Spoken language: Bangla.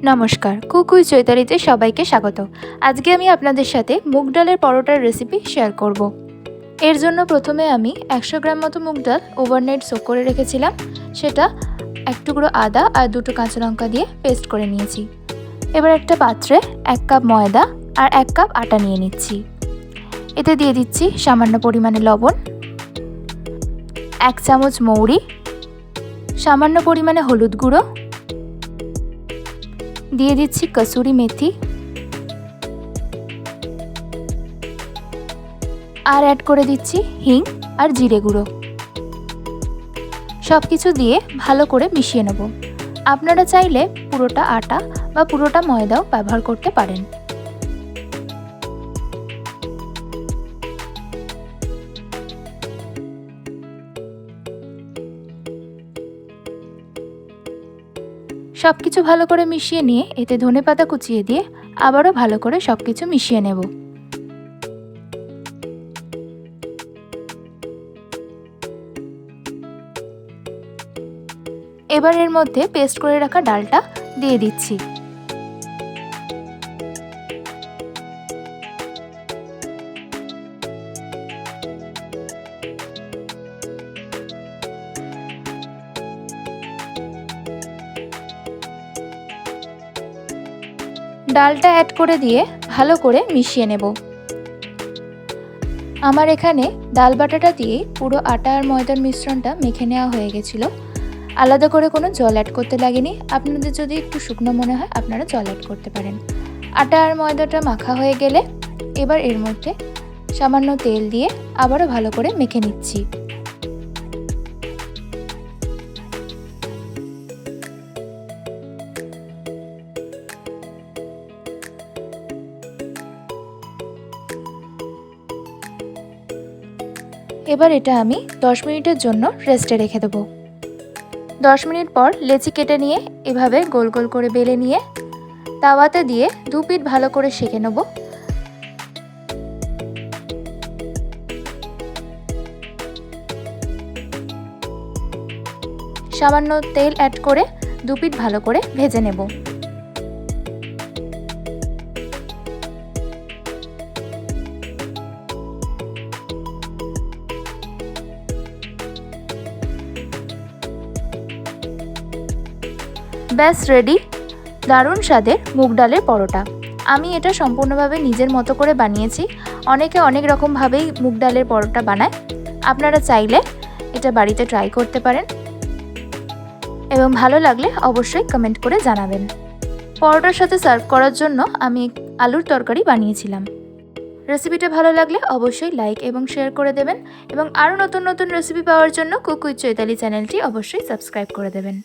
নমস্কার, কুকুই চৈতালিতে সবাইকে স্বাগত। আজকে আমি আপনাদের সাথে মুগ ডালের পরোটার রেসিপি শেয়ার করব। এর জন্য প্রথমে আমি 100 গ্রাম মতো মুগ ডাল ওভারনাইট সোক করে রেখেছিলাম। সেটা এক টুকরো আদা আর 2টো কাঁচা লঙ্কা দিয়ে পেস্ট করে নিয়েছি। এবার একটা পাত্রে 1 কাপ ময়দা আর 1 কাপ আটা নিয়ে নিচ্ছি। এতে দিয়ে দিচ্ছি সামান্য পরিমাণে লবণ, 1 চামচ মৌরি, সামান্য পরিমাণে হলুদ গুঁড়ো, দিয়ে দিচ্ছি কসুরি মেথি আর অ্যাড করে দিচ্ছি হিং আর জিরে গুঁড়ো। সব কিছু দিয়ে ভালো করে মিশিয়ে নেব। আপনারা চাইলে পুরোটা আটা বা পুরোটা ময়দাও ব্যবহার করতে পারেন। সব কিছু ভালো করে মিশিয়ে নিয়ে এতে ধনেপাতা কুচিয়ে দিয়ে আবারও ভালো করে সব কিছু মিশিয়ে নেব। এবার এর মধ্যে পেস্ট করে রাখা ডালটা দিয়ে দিচ্ছি। ডালটা অ্যাড করে দিয়ে ভালো করে মিশিয়ে নেব। আমার এখানে ডাল বাটাটা দিয়ে পুরো আটা আর ময়দার মিশ্রণটা মেখে নেওয়া হয়ে গেছিল। আলাদা করে কোনো জল অ্যাড করতে লাগেনি। আপনাদের যদি একটু শুকনো মনে হয় আপনারা জল অ্যাড করতে পারেন। আটা আর ময়দাটা মাখা হয়ে গেলে এবার এর মধ্যে সামান্য তেল দিয়ে আবারও ভালো করে মেখে নিচ্ছি। এবার এটা আমি 10 মিনিটের জন্য রেস্টে রেখে দেবো। 10 মিনিট পর লেচি কেটে নিয়ে এভাবে গোল গোল করে বেলে নিয়ে তাওয়াতে দিয়ে 2 পিঠ ভালো করে সেঁকে নেব। সামান্য তেল অ্যাড করে 2 পিঠ ভালো করে ভেজে নেব। ব্যাস রেডি দারুণ স্বাদের মুগ ডালের পরোটা। আমি এটা সম্পূর্ণভাবে নিজের মতো করে বানিয়েছি। অনেকে অনেক রকমভাবেই মুগ ডালের পরোটা বানায়। আপনারা চাইলে এটা বাড়িতে ট্রাই করতে পারেন এবং ভালো লাগলে অবশ্যই কমেন্ট করে জানাবেন। পরোটার সাথে সার্ভ করার জন্য আমি আলুর তরকারি বানিয়েছিলাম। রেসিপিটা ভালো লাগলে অবশ্যই লাইক এবং শেয়ার করে দেবেন এবং আরও নতুন নতুন রেসিপি পাওয়ার জন্য কুক উইথ চৈতালি চ্যানেলটি অবশ্যই সাবস্ক্রাইব করে দেবেন।